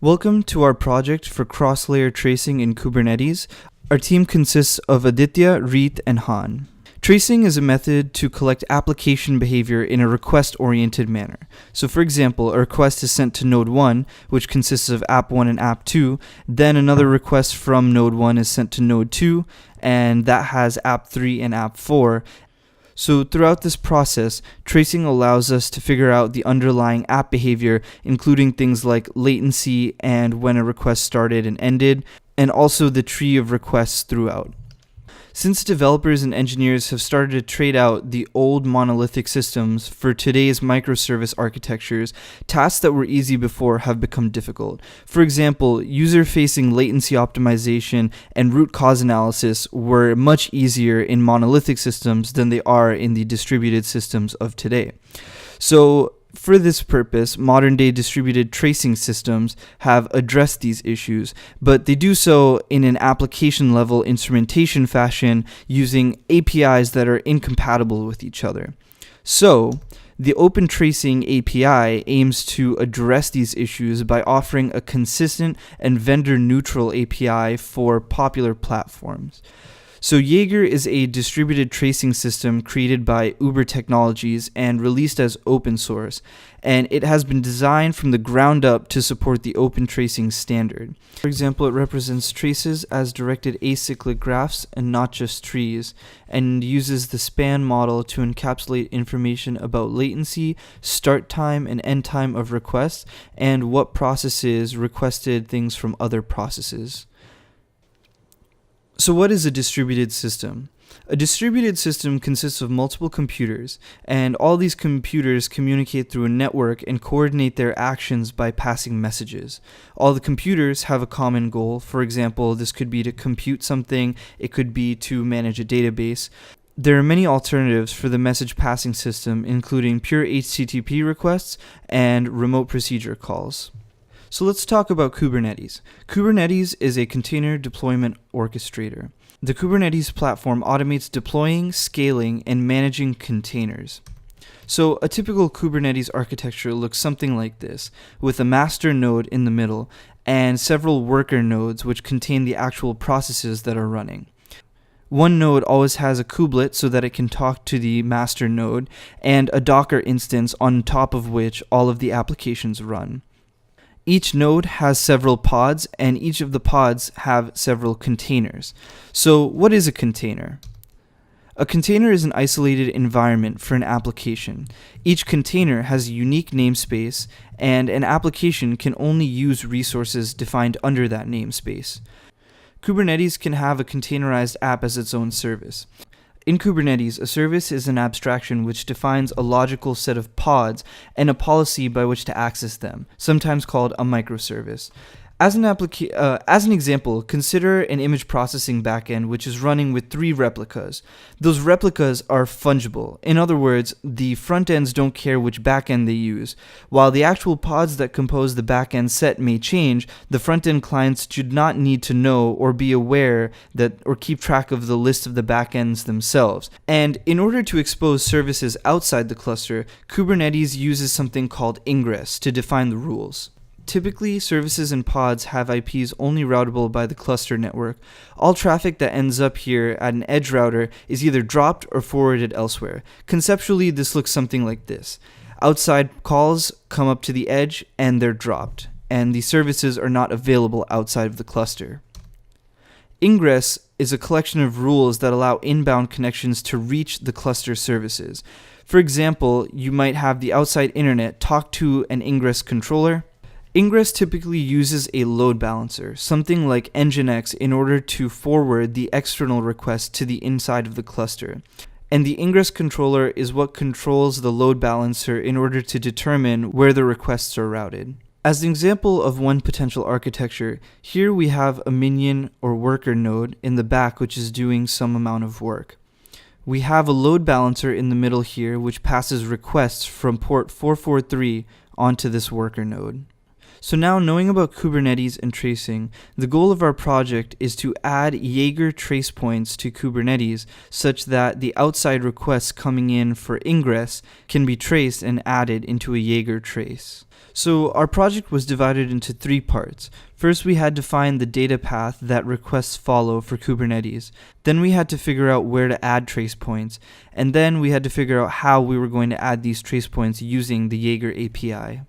Welcome to our project for cross-layer tracing in Kubernetes. Our team consists of Aditya, Reet, and Han. Tracing is a method to collect application behavior in a request-oriented manner. So for example, a request is sent to node 1, which consists of app 1 and app 2. Then another request from node 1 is sent to node 2, and that has app 3 and app 4. So throughout this process, tracing allows us to figure out the underlying app behavior, including things like latency and when a request started and ended, and also the tree of requests throughout. Since developers and engineers have started to trade out the old monolithic systems for today's microservice architectures, tasks that were easy before have become difficult. For example, user-facing latency optimization and root cause analysis were much easier in monolithic systems than they are in the distributed systems of today. So, for this purpose, modern-day distributed tracing systems have addressed these issues, but they do so in an application-level instrumentation fashion using APIs that are incompatible with each other. So, the Open Tracing API aims to address these issues by offering a consistent and vendor-neutral API for popular platforms. So Jaeger is a distributed tracing system created by Uber Technologies and released as open source, and it has been designed from the ground up to support the open tracing standard. For example, it represents traces as directed acyclic graphs and not just trees, and uses the span model to encapsulate information about latency, start time and end time of requests, and what processes requested things from other processes. So what is a distributed system? A distributed system consists of multiple computers, and all these computers communicate through a network and coordinate their actions by passing messages. All the computers have a common goal. For example, this could be to compute something, it could be to manage a database. There are many alternatives for the message passing system, including pure HTTP requests and remote procedure calls. So let's talk about Kubernetes. Kubernetes is a container deployment orchestrator. The Kubernetes platform automates deploying, scaling, and managing containers. So a typical Kubernetes architecture looks something like this, with a master node in the middle and several worker nodes which contain the actual processes that are running. One node always has a kubelet so that it can talk to the master node, and a Docker instance on top of which all of the applications run. Each node has several pods, and each of the pods have several containers. So what is a container? A container is an isolated environment for an application. Each container has a unique namespace, and an application can only use resources defined under that namespace. Kubernetes can have a containerized app as its own service. In Kubernetes, a service is an abstraction which defines a logical set of pods and a policy by which to access them, sometimes called a microservice. As an example, consider an image processing backend which is running with 3 replicas. Those replicas are fungible. In other words, the front ends don't care which backend they use. While the actual pods that compose the backend set may change, the front end clients should not need to know or be aware that or keep track of the list of the backends themselves. And in order to expose services outside the cluster, Kubernetes uses something called ingress to define the rules. Typically, services and pods have IPs only routable by the cluster network. All traffic that ends up here at an edge router is either dropped or forwarded elsewhere. Conceptually, this looks something like this. Outside calls come up to the edge and they're dropped, and the services are not available outside of the cluster. Ingress is a collection of rules that allow inbound connections to reach the cluster services. For example, you might have the outside internet talk to an ingress controller. Ingress typically uses a load balancer, something like Nginx, in order to forward the external request to the inside of the cluster. And the ingress controller is what controls the load balancer in order to determine where the requests are routed. As an example of one potential architecture, here we have a minion or worker node in the back which is doing some amount of work. We have a load balancer in the middle here which passes requests from port 443 onto this worker node. So now, knowing about Kubernetes and tracing, the goal of our project is to add Jaeger trace points to Kubernetes such that the outside requests coming in for ingress can be traced and added into a Jaeger trace. So our project was divided into 3 parts. First, we had to find the data path that requests follow for Kubernetes. Then we had to figure out where to add trace points. And then we had to figure out how we were going to add these trace points using the Jaeger API.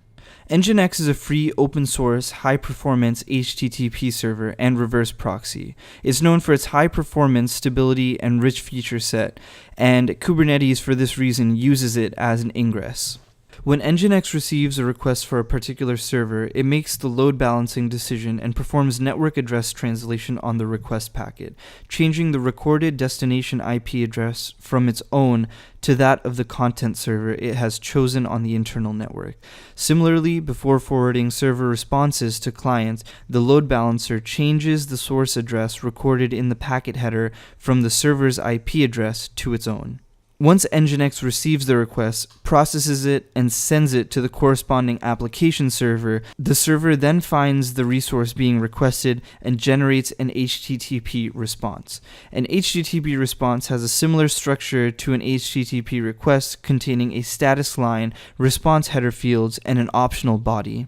Nginx is a free, open-source, high-performance HTTP server and reverse proxy. It's known for its high performance, stability, and rich feature set, and Kubernetes, for this reason, uses it as an ingress. When Nginx receives a request for a particular server, it makes the load balancing decision and performs network address translation on the request packet, changing the recorded destination IP address from its own to that of the content server it has chosen on the internal network. Similarly, before forwarding server responses to clients, the load balancer changes the source address recorded in the packet header from the server's IP address to its own. Once Nginx receives the request, processes it, and sends it to the corresponding application server, the server then finds the resource being requested and generates an HTTP response. An HTTP response has a similar structure to an HTTP request, containing a status line, response header fields, and an optional body.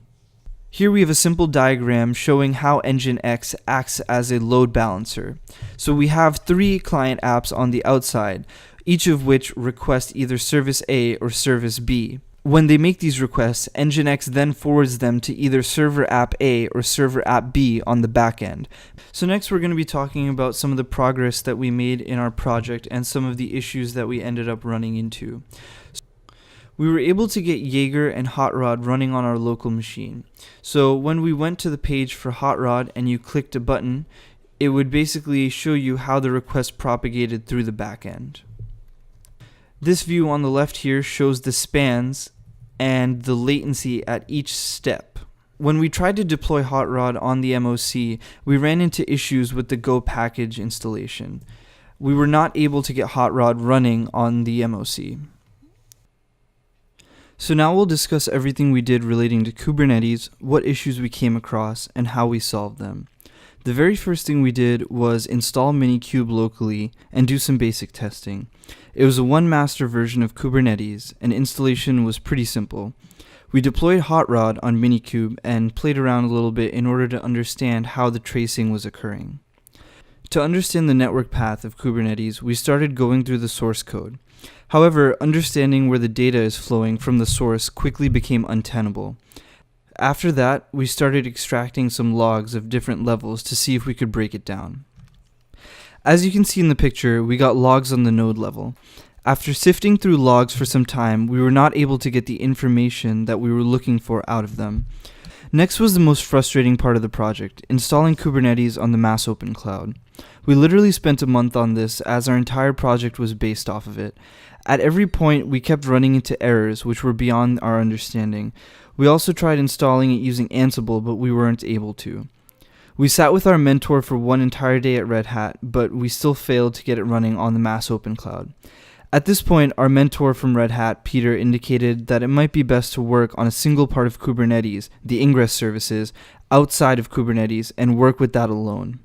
Here we have a simple diagram showing how Nginx acts as a load balancer. So we have 3 client apps on the outside, each of which request either service A or service B. When they make these requests, Nginx then forwards them to either server app A or server app B on the back end. So next we're going to be talking about some of the progress that we made in our project and some of the issues that we ended up running into. We were able to get Jaeger and Hot Rod running on our local machine. So when we went to the page for Hot Rod and you clicked a button, it would basically show you how the request propagated through the back end. This view on the left here shows the spans and the latency at each step. When we tried to deploy Hot Rod on the MOC, we ran into issues with the Go package installation. We were not able to get Hot Rod running on the MOC. So now we'll discuss everything we did relating to Kubernetes, what issues we came across, and how we solved them. The very first thing we did was install Minikube locally and do some basic testing. It was a one master version of Kubernetes, and installation was pretty simple. We deployed Hot Rod on Minikube and played around a little bit in order to understand how the tracing was occurring. To understand the network path of Kubernetes, we started going through the source code. However, understanding where the data is flowing from the source quickly became untenable. After that, we started extracting some logs of different levels to see if we could break it down. As you can see in the picture, we got logs on the node level. After sifting through logs for some time, we were not able to get the information that we were looking for out of them. Next was the most frustrating part of the project, installing Kubernetes on the mass open cloud. We literally spent a month on this as our entire project was based off of it. At every point, we kept running into errors which were beyond our understanding. We also tried installing it using Ansible, but we weren't able to. We sat with our mentor for one entire day at Red Hat, but we still failed to get it running on the mass open cloud. At this point, our mentor from Red Hat, Peter, indicated that it might be best to work on a single part of Kubernetes, the ingress services, outside of Kubernetes, and work with that alone.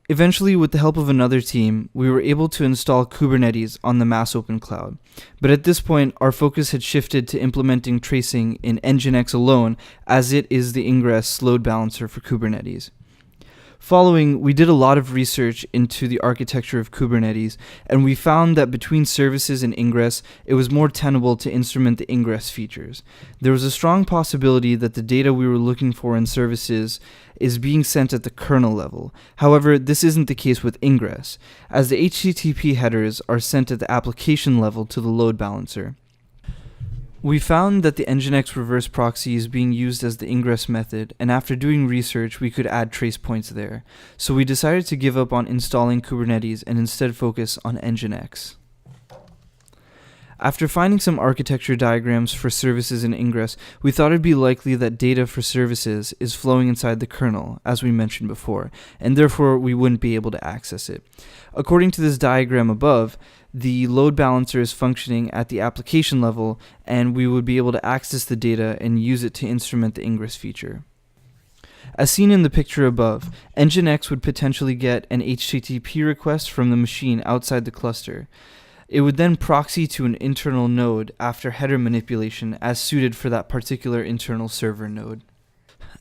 Eventually, with the help of another team, we were able to install Kubernetes on the mass open cloud. But at this point, our focus had shifted to implementing tracing in Nginx alone, as it is the ingress load balancer for Kubernetes. Following, we did a lot of research into the architecture of Kubernetes, and we found that between services and ingress, it was more tenable to instrument the ingress features. There was a strong possibility that the data we were looking for in services is being sent at the kernel level. However, this isn't the case with ingress, as the HTTP headers are sent at the application level to the load balancer. We found that the Nginx reverse proxy is being used as the ingress method, and after doing research, we could add trace points there. So we decided to give up on installing Kubernetes and instead focus on Nginx. After finding some architecture diagrams for services and ingress, we thought it'd be likely that data for services is flowing inside the kernel, as we mentioned before, and therefore we wouldn't be able to access it. According to this diagram above, the load balancer is functioning at the application level, and we would be able to access the data and use it to instrument the ingress feature. As seen in the picture above, Nginx would potentially get an HTTP request from the machine outside the cluster. It would then proxy to an internal node after header manipulation as suited for that particular internal server node.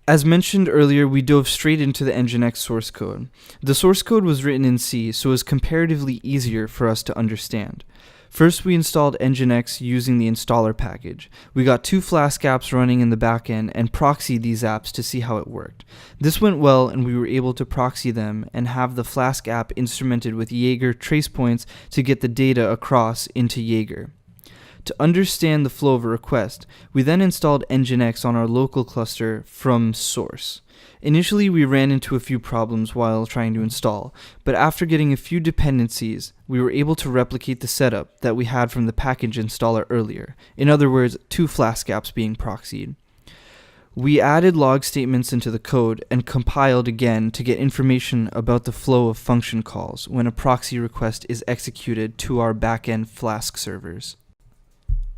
As mentioned earlier, we dove straight into the Nginx source code. The source code was written in C, so it was comparatively easier for us to understand. First, we installed Nginx using the installer package. We got 2 Flask apps running in the backend and proxied these apps to see how it worked. This went well, and we were able to proxy them and have the Flask app instrumented with Jaeger trace points to get the data across into Jaeger. To understand the flow of a request, we then installed Nginx on our local cluster from source. Initially, we ran into a few problems while trying to install, but after getting a few dependencies, we were able to replicate the setup that we had from the package installer earlier. In other words, 2 Flask apps being proxied. We added log statements into the code and compiled again to get information about the flow of function calls when a proxy request is executed to our backend Flask servers.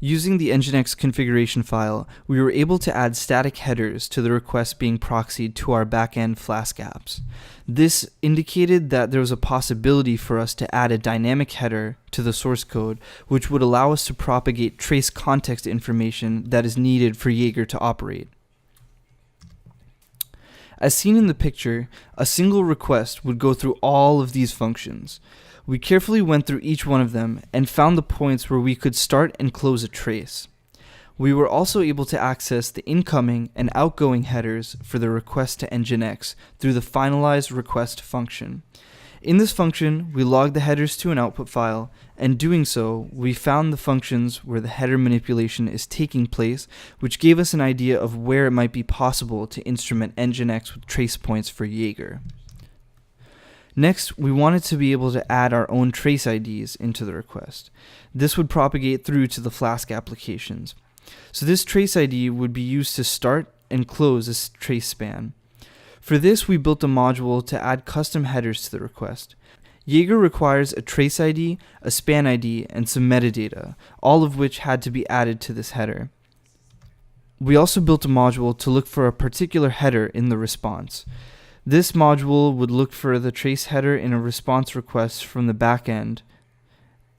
Using the Nginx configuration file, we were able to add static headers to the requests being proxied to our backend Flask apps. This indicated that there was a possibility for us to add a dynamic header to the source code, which would allow us to propagate trace context information that is needed for Jaeger to operate. As seen in the picture, a single request would go through all of these functions. We carefully went through each one of them and found the points where we could start and close a trace. We were also able to access the incoming and outgoing headers for the request to Nginx through the finalize request function. In this function, we logged the headers to an output file, and doing so, we found the functions where the header manipulation is taking place, which gave us an idea of where it might be possible to instrument Nginx with trace points for Jaeger. Next, we wanted to be able to add our own trace IDs into the request. This would propagate through to the Flask applications. So this trace ID would be used to start and close a trace span. For this, we built a module to add custom headers to the request. Jaeger requires a trace ID, a span ID, and some metadata, all of which had to be added to this header. We also built a module to look for a particular header in the response. This module would look for the trace header in a response request from the backend.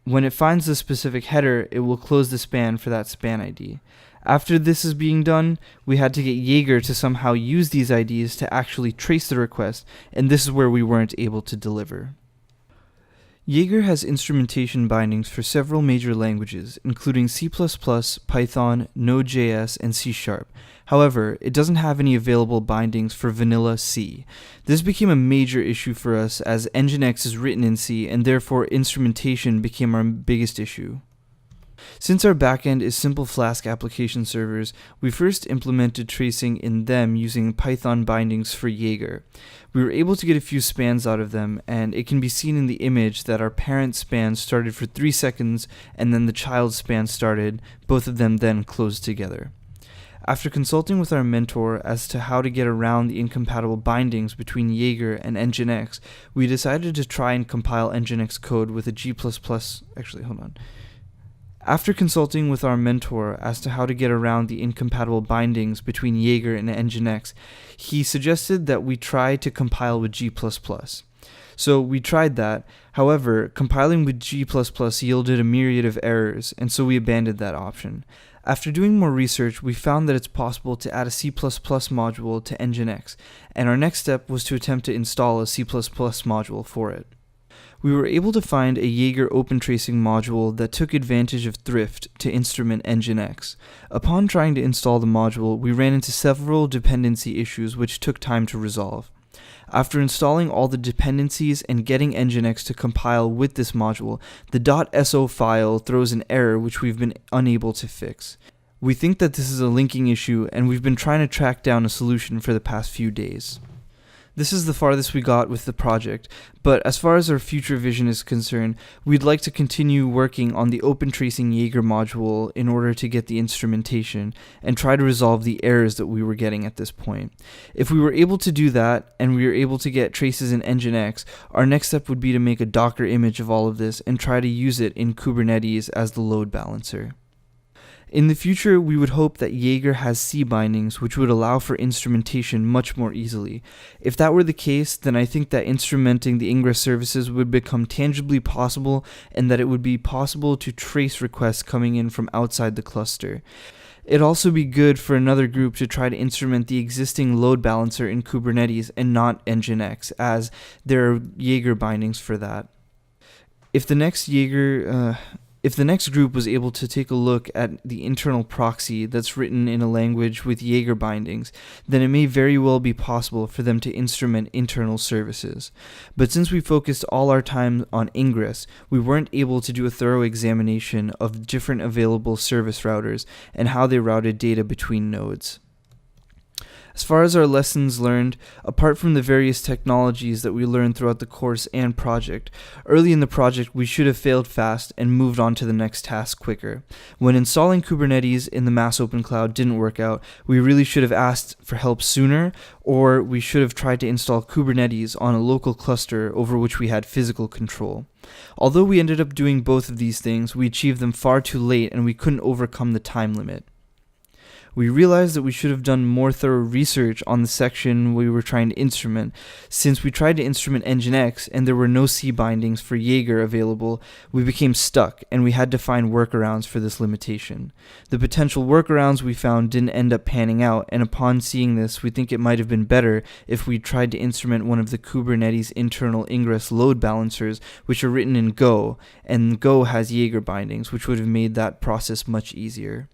When it finds the specific header, it will close the span for that span ID. After this is being done, we had to get Jaeger to somehow use these IDs to actually trace the request, and this is where we weren't able to deliver. Jaeger has instrumentation bindings for several major languages, including C++, Python, Node.js, and C#. However, it doesn't have any available bindings for vanilla C. This became a major issue for us as Nginx is written in C, and therefore instrumentation became our biggest issue. Since our backend is simple Flask application servers, we first implemented tracing in them using Python bindings for Jaeger. We were able to get a few spans out of them, and it can be seen in the image that our parent span started for 3 seconds and then the child span started, both of them then closed together. After consulting with our mentor as to how to get around the incompatible bindings between Jaeger and Nginx, we decided to try and compile Nginx code with a After consulting with our mentor as to how to get around the incompatible bindings between Jaeger and Nginx, he suggested that we try to compile with G++. So we tried that. However, compiling with G++ yielded a myriad of errors, and so we abandoned that option. After doing more research, we found that it's possible to add a C++ module to Nginx, and our next step was to attempt to install a C++ module for it. We were able to find a Jaeger open tracing module that took advantage of Thrift to instrument Nginx. Upon trying to install the module, we ran into several dependency issues which took time to resolve. After installing all the dependencies and getting Nginx to compile with this module, the .so file throws an error which we've been unable to fix. We think that this is a linking issue, and we've been trying to track down a solution for the past few days. This is the farthest we got with the project, but as far as our future vision is concerned, we'd like to continue working on the open tracing Jaeger module in order to get the instrumentation and try to resolve the errors that we were getting at this point. If we were able to do that and we were able to get traces in Nginx, our next step would be to make a Docker image of all of this and try to use it in Kubernetes as the load balancer. In the future, we would hope that Jaeger has C bindings, which would allow for instrumentation much more easily. If that were the case, then I think that instrumenting the ingress services would become tangibly possible, and that it would be possible to trace requests coming in from outside the cluster. It'd also be good for another group to try to instrument the existing load balancer in Kubernetes and not Nginx, as there are Jaeger bindings for that. If the next group was able to take a look at the internal proxy that's written in a language with Jaeger bindings, then it may very well be possible for them to instrument internal services. But since we focused all our time on ingress, we weren't able to do a thorough examination of different available service routers and how they routed data between nodes. As far as our lessons learned, apart from the various technologies that we learned throughout the course and project, early in the project we should have failed fast and moved on to the next task quicker. When installing Kubernetes in the mass open cloud didn't work out, we really should have asked for help sooner, or we should have tried to install Kubernetes on a local cluster over which we had physical control. Although we ended up doing both of these things, we achieved them far too late and we couldn't overcome the time limit. We realized that we should have done more thorough research on the section we were trying to instrument. Since we tried to instrument Nginx and there were no C bindings for Jaeger available, we became stuck and we had to find workarounds for this limitation. The potential workarounds we found didn't end up panning out, and upon seeing this, we think it might have been better if we tried to instrument one of the Kubernetes internal ingress load balancers, which are written in Go, and Go has Jaeger bindings, which would have made that process much easier.